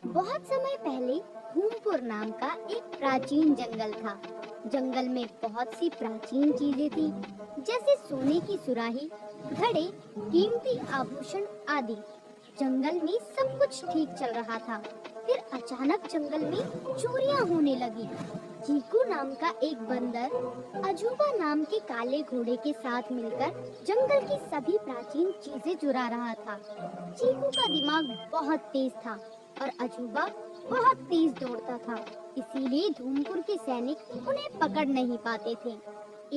बहुत समय पहले भूमपुर नाम का एक प्राचीन जंगल था। जंगल में बहुत सी प्राचीन चीजें थी, जैसे सोने की सुराही, घड़े, कीमती आभूषण आदि। जंगल में सब कुछ ठीक चल रहा था। फिर अचानक जंगल में चोरियां होने लगी। चीकू नाम का एक बंदर अजूबा नाम के काले घोड़े के साथ मिलकर जंगल की सभी प्राचीन चीजें चुरा रहा था। चीकू का दिमाग बहुत तेज था और अजूबा बहुत तेज दौड़ता था, इसीलिए धूमपुर के सैनिक उन्हें पकड़ नहीं पाते थे।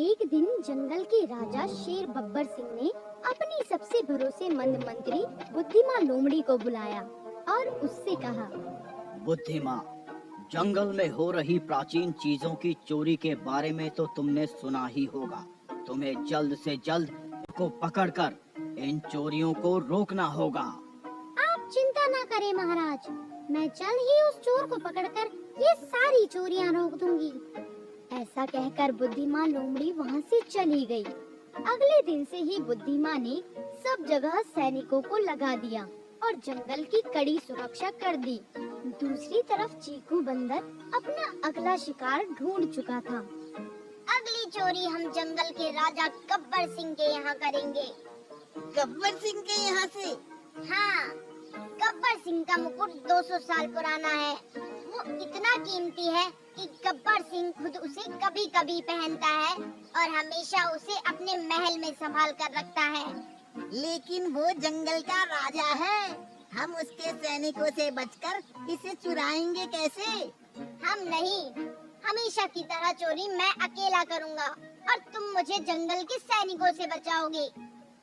एक दिन जंगल के राजा शेर बब्बर सिंह ने अपनी सबसे भरोसेमंद मंत्री बुद्धिमान लोमड़ी को बुलाया और उससे कहा, बुद्धिमा, जंगल में हो रही प्राचीन चीजों की चोरी के बारे में तो तुमने सुना ही होगा। तुम्हें जल्द से जल्द को पकड़कर इन चोरियों को रोकना होगा। आप चिंता ना करें महाराज, मैं जल्द ही उस चोर को पकड़कर ये सारी चोरियां रोक दूंगी। ऐसा कहकर बुद्धिमान लोमड़ी वहाँ से चली गई। अगले दिन से ही बुद्धिमान ने सब जगह सैनिकों को लगा दिया और जंगल की कड़ी सुरक्षा कर दी। दूसरी तरफ चीकू बंदर अपना अगला शिकार ढूंढ चुका था। अगली चोरी हम जंगल के राजा गब्बर सिंह के यहाँ करेंगे। गब्बर सिंह के यहाँ से? हाँ, गब्बर सिंह का मुकुट 200 साल पुराना है। वो इतना कीमती है कि गब्बर सिंह खुद उसे कभी कभी पहनता है और हमेशा उसे अपने महल में संभाल कर रखता है। लेकिन वो जंगल का राजा है, हम उसके सैनिकों से बचकर इसे चुराएंगे कैसे? हम नहीं, हमेशा की तरह चोरी मैं अकेला करूँगा और तुम मुझे जंगल के सैनिकों से बचाओगे।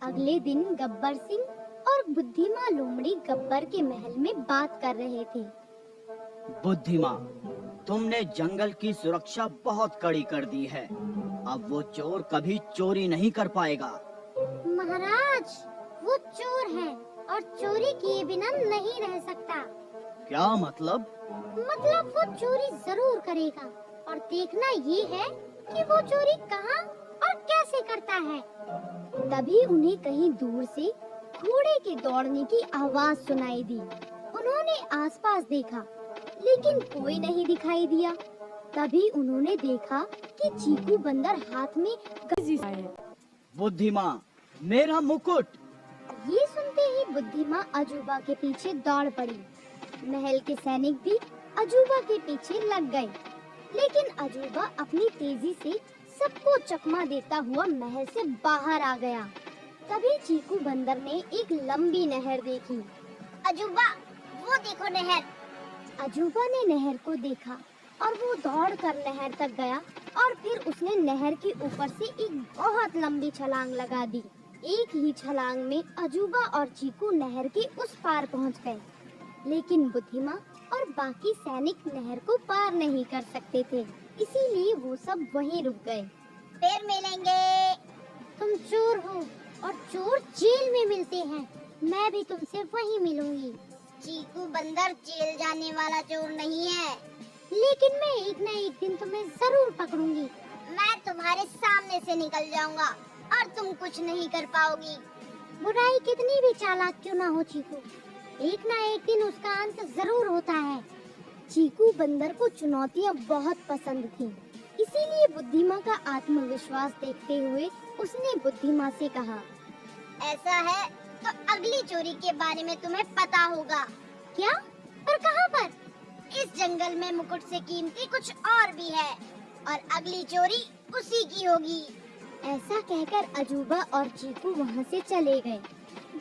अगले दिन गब्बर सिंह और बुद्धिमान लोमड़ी गब्बर के महल में बात कर रहे थे। बुद्धिमा, तुमने जंगल की सुरक्षा बहुत कड़ी कर दी है। अब वो चोर कभी चोरी नहीं कर पाएगा। महाराज, वो चोर है और चोरी किए बिना नहीं रह सकता। क्या मतलब? मतलब वो चोरी जरूर करेगा और देखना ये है कि वो चोरी कहाँ और कैसे करता है। तभी उन्हें कहीं दूर से घोड़े के दौड़ने की आवाज सुनाई दी। उन्होंने आसपास देखा, लेकिन कोई नहीं दिखाई दिया। तभी उन्होंने देखा कि चीकू बंदर हाथ में बुद्धिमा, मेरा मुकुट! ये सुनते ही बुद्धिमा अजूबा के पीछे दौड़ पड़ी। महल के सैनिक भी अजूबा के पीछे लग गए, लेकिन अजूबा अपनी तेजी से सबको चकमा देता हुआ महल से बाहर आ गया। तभी चीकू बंदर ने एक लंबी नहर देखी। अजूबा, वो देखो नहर। अजूबा ने नहर को देखा और वो दौड़कर नहर तक गया और फिर उसने नहर के ऊपर से एक बहुत लंबी छलांग लगा दी। एक ही छलांग में अजूबा और चीकू नहर के उस पार पहुंच गए, लेकिन बुद्धिमा और बाकी सैनिक नहर को पार नहीं कर सकते थे, इसीलिए वो सब वहीं रुक गए। फिर मिलेंगे। तुम चोर हो और चोर जेल में मिलते हैं, मैं भी तुमसे वहीं मिलूंगी। चीकू बंदर जेल जाने वाला चोर नहीं है। लेकिन मैं एक न एक दिन तुम्हें जरूर पकड़ूंगी। मैं तुम्हारे सामने से निकल जाऊंगा और तुम कुछ नहीं कर पाओगी। बुराई कितनी भी चालाक क्यों ना हो चीकू, एक ना एक दिन उसका अंत जरूर होता है। चीकू बंदर को चुनौतियाँ बहुत पसंद थीं, इसीलिए बुद्धिमा का आत्मविश्वास देखते हुए उसने बुद्धिमा से कहा, ऐसा है तो अगली चोरी के बारे में तुम्हें पता होगा। क्या? पर कहाँ पर? इस जंगल में मुकुट से कीमती कुछ और भी है और अगली चोरी उसी की होगी। ऐसा कहकर अजूबा और चीकू वहाँ से चले गए।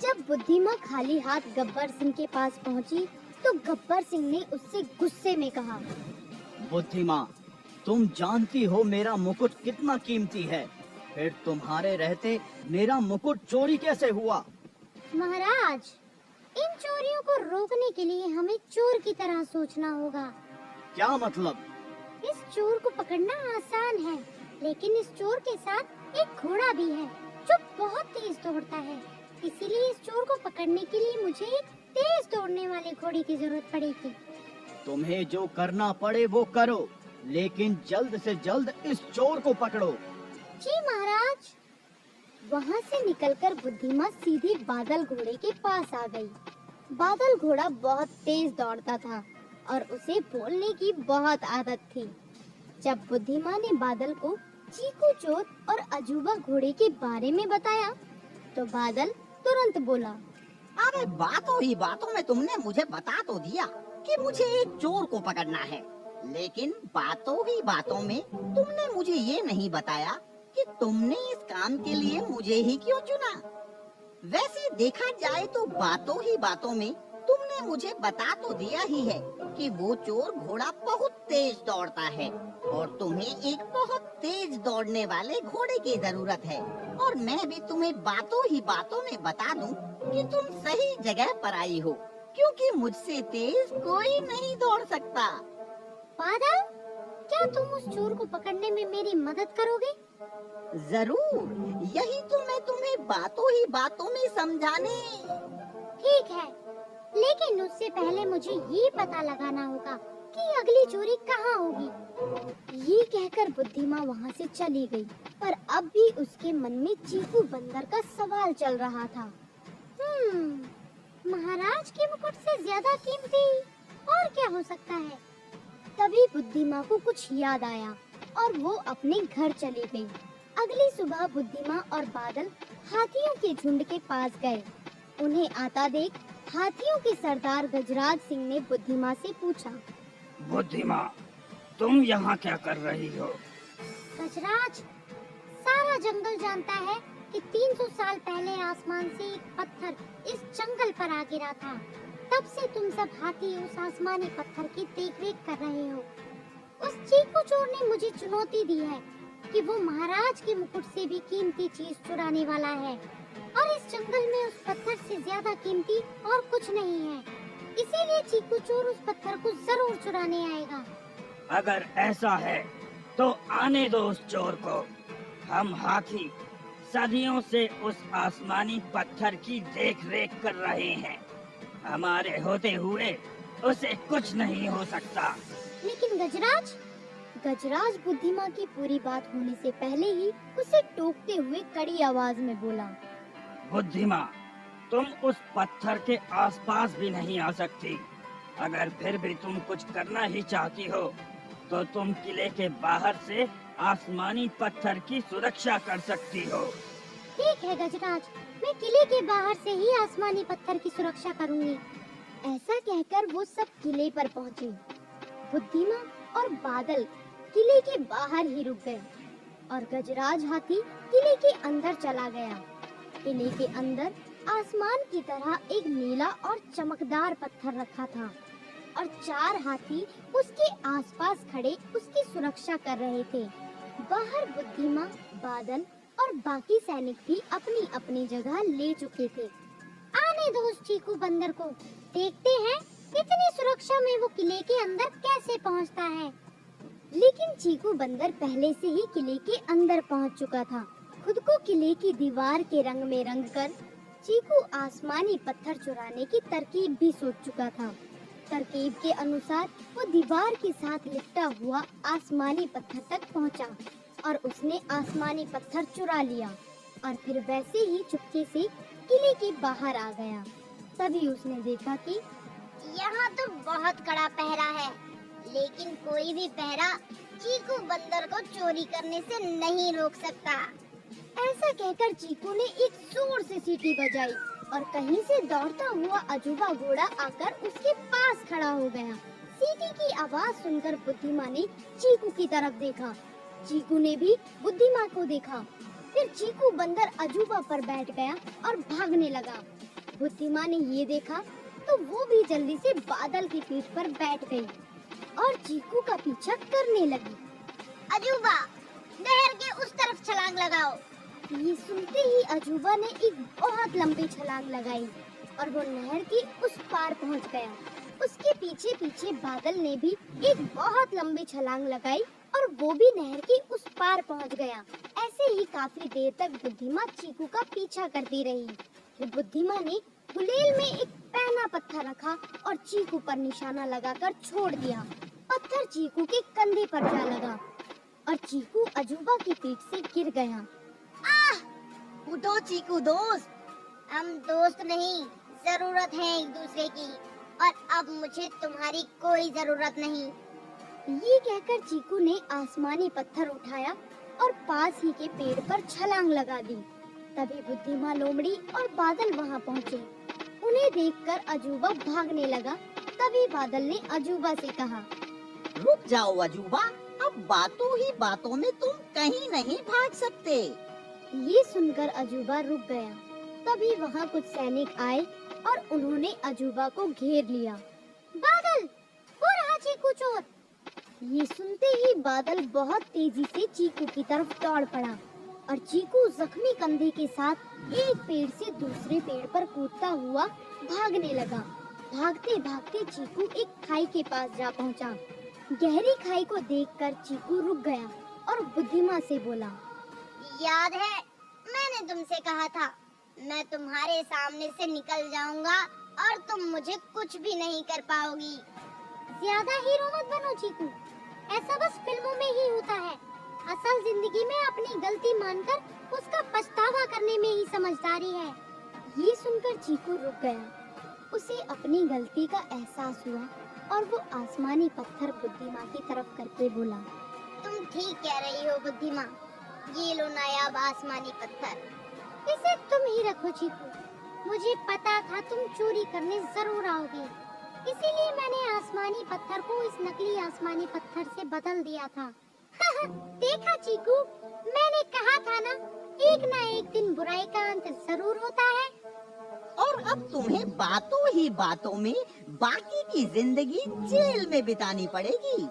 जब बुद्धिमा खाली हाथ गब्बर सिंह के पास पहुँची, तो गब्बर सिंह ने उससे गुस्से में कहा, बुद्धिमा, तुम जानती हो मेरा मुकुट कितना कीमती है, फिर तुम्हारे रहते मेरा मुकुट चोरी कैसे हुआ? महाराज, इन चोरियों को रोकने के लिए हमें चोर की तरह सोचना होगा। क्या मतलब? इस चोर को पकड़ना आसान है, लेकिन इस चोर के साथ एक घोड़ा भी है जो बहुत तेज दौड़ता है। इसीलिए इस चोर को पकड़ने के लिए मुझे एक तेज दौड़ने वाले घोड़े की जरूरत पड़ेगी। तुम्हें जो करना पड़े वो करो, लेकिन जल्द से जल्द इस चोर को पकड़ो। जी महाराज। वहाँ से निकलकर बुद्धिमा सीधे बादल घोड़े के पास आ गई। बादल घोड़ा बहुत तेज दौड़ता था और उसे बोलने की बहुत आदत थी। जब बुद्धिमान ने बादल को चीकू चोर और अजूबा घोड़े के बारे में बताया, तो बादल तुरंत बोला, अरे बातों ही बातों में तुमने मुझे बता तो दिया कि मुझे एक चोर को पकड़ना है, लेकिन बातों ही बातों में तुमने मुझे ये नहीं बताया कि तुमने इस काम के लिए मुझे ही क्यों चुना। वैसे देखा जाए तो बातों ही बातों में तुमने मुझे बता तो दिया ही है कि वो चोर घोड़ा बहुत तेज दौड़ता है और तुम्हें एक बहुत तेज दौड़ने वाले घोड़े की जरूरत है, और मैं भी तुम्हें बातों ही बातों में बता दूं कि तुम सही जगह पर आई हो, क्योंकि मुझसे तेज कोई नहीं दौड़ सकता। बादल, क्या तुम उस चोर को पकड़ने में मेरी मदद करोगे? जरूर, यही तो मैं तुम्हें बातों ही बातों में समझाने। ठीक है, लेकिन उससे पहले मुझे ये पता लगाना होगा कि अगली चोरी कहाँ होगी। ये कहकर बुद्धिमाँ वहाँ से चली गई, पर अब भी उसके मन में चीकू बंदर का सवाल चल रहा था। महाराज के मुकुट से ज्यादा कीमती और क्या हो सकता है? तभी बुद्धिमाँ को कुछ याद आया और वो अपने घर चली गई। अगली सुबह बुद्धिमाँ और बादल हाथियों के झुंड के पास गए। उन्हें आता देख हाथियों के सरदार गजराज सिंह ने बुद्धिमाँ से पूछा, बुद्धिमा, तुम यहाँ क्या कर रही हो? गजराज, सारा जंगल जानता है कि 300 साल पहले आसमान से एक पत्थर इस जंगल पर आ गिरा था। तब से तुम सब हाथी उस आसमानी पत्थर की देखरेख कर रहे हो। उस चीकू चोर ने मुझे चुनौती दी है कि वो महाराज के मुकुट से भी कीमती चीज चुराने वाला है, और इस जंगल में उस पत्थर से ज्यादा कीमती और कुछ नहीं है। इसीलिए चीकू चोर उस पत्थर को जरूर चुराने आएगा। अगर ऐसा है तो आने दो उस चोर को। हम हाथी सदियों से उस आसमानी पत्थर की देख-रेख कर रहे हैं। हमारे होते हुए उसे कुछ नहीं हो सकता। लेकिन गजराज बुद्धिमा की पूरी बात होने से पहले ही उसे टोकते हुए कड़ी आवाज में बोला, बुद्धिमा, तुम उस पत्थर के आसपास भी नहीं आ सकती। अगर फिर भी तुम कुछ करना ही चाहती हो तो तुम किले के बाहर से आसमानी पत्थर की सुरक्षा कर सकती हो। ठीक है गजराज, मैं किले के बाहर से ही आसमानी पत्थर की सुरक्षा करूंगी। ऐसा कहकर वो सब किले पर पहुँचे। बुद्धिमा और बादल किले के बाहर ही रुक गए और गजराज हाथी किले के अंदर चला गया। किले के अंदर आसमान की तरह एक नीला और चमकदार पत्थर रखा था और 4 हाथी उसके आसपास खड़े उसकी सुरक्षा कर रहे थे। बाहर बुद्धिमा, बादल और बाकी सैनिक भी अपनी अपनी जगह ले चुके थे। आने दो उस चीकू बंदर को, देखते हैं इतनी सुरक्षा में वो किले के अंदर कैसे पहुंचता है। लेकिन चीकू बंदर पहले से ही किले के अंदर पहुंच चुका था। खुद को किले की दीवार के रंग में रंग कर चीकू आसमानी पत्थर चुराने की तरकीब भी सोच चुका था। तरकीब के अनुसार वो दीवार के साथ लिपटा हुआ आसमानी पत्थर तक पहुंचा और उसने आसमानी पत्थर चुरा लिया और फिर वैसे ही चुपके से किले के बाहर आ गया। तभी उसने देखा कि यहाँ तो बहुत कड़ा पहरा है, लेकिन कोई भी पहरा चीकू बंदर को चोरी करने से नहीं रोक सकता। ऐसा कहकर चीकू ने एक जोर से सीटी बजाई और कहीं से दौड़ता हुआ अजूबा घोड़ा आकर उसके पास खड़ा हो गया। सीटी की आवाज सुनकर बुद्धिमा ने चीकू की तरफ देखा। चीकू ने भी बुद्धिमा को देखा। फिर चीकू बंदर अजूबा पर बैठ गया और भागने लगा। बुद्धिमा ने ये देखा तो वो भी जल्दी से बादल की पीठ पर बैठ गई और चीकू का पीछा करने लगी। अजूबा, नहर के उस तरफ छलांग लगाओ। ये सुनते ही अजूबा ने एक बहुत लंबी छलांग लगाई और वो नहर के उस पार पहुंच गया। उसके पीछे पीछे बादल ने भी एक बहुत लंबी छलांग लगाई और वो भी नहर के उस पार पहुंच गया। ऐसे ही काफी देर तक बुद्धिमा चीकू का पीछा करती रही। फिर बुद्धिमा ने गुलेल में एक पैना पत्थर रखा और चीकू पर निशाना लगाकर छोड़ दिया। पत्थर चीकू के कंधे पर जा लगा और चीकू अजूबा की पीठ से गिर गया। उठो चीकू दोस्त। हम दोस्त नहीं, जरूरत है एक दूसरे की, और अब मुझे तुम्हारी कोई जरूरत नहीं। ये कहकर चीकू ने आसमानी पत्थर उठाया और पास ही के पेड़ पर छलांग लगा दी। तभी बुद्धिमां लोमड़ी और बादल वहां पहुंचे। उन्हें देखकर अजूबा भागने लगा। तभी बादल ने अजूबा से कहा, रुक जाओ अजूबा, अब बातों ही बातों में तुम कहीं नहीं भाग सकते। ये सुनकर अजूबा रुक गया। तभी वहां कुछ सैनिक आए और उन्होंने अजूबा को घेर लिया। बादल, वो रहा चीकू चोर। ये सुनते ही बादल बहुत तेजी से चीकू की तरफ दौड़ पड़ा और चीकू जख्मी कंधे के साथ एक पेड़ से दूसरे पेड़ पर कूदता हुआ भागने लगा। भागते भागते चीकू एक खाई के पास जा पहुंचा। गहरी खाई को देखकर चीकू रुक गया और बुद्धिमां से बोला, याद है मैंने तुमसे कहा था मैं तुम्हारे सामने से निकल जाऊंगा और तुम मुझे कुछ भी नहीं कर पाओगी। ज्यादा हीरो मत बनो चीकू, ऐसा बस फिल्मों में ही होता है। असल जिंदगी में अपनी गलती मानकर उसका पछतावा करने में ही समझदारी है। ये सुनकर चीकू रुक गया। उसे अपनी गलती का एहसास हुआ और वो आसमानी पत्थर बुद्धिमां की तरफ करके बोला, तुम ठीक कह रही हो बुद्धिमां, ये लो नायाब आसमानी पत्थर। इसे तुम ही रखो चीकू, मुझे पता था तुम चोरी करने जरूर आओगे, इसीलिए मैंने आसमानी पत्थर को इस नकली आसमानी पत्थर से बदल दिया था। देखा चीकू, मैंने कहा था ना, एक ना एक दिन बुराई का अंत जरूर होता है। और अब तुम्हें बातों ही बातों में बाकी की जिंदगी जेल में बितानी पड़ेगी।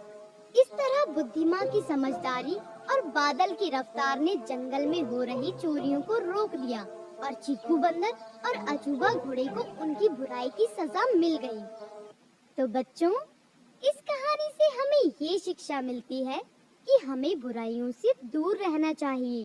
इस तरह बुद्धिमां की समझदारी और बादल की रफ्तार ने जंगल में हो रही चोरियों को रोक लिया और चीकू बंदर और अजूबा घोड़े को उनकी बुराई की सजा मिल गई। तो बच्चों, इस कहानी से हमें ये शिक्षा मिलती है कि हमें बुराइयों से दूर रहना चाहिए।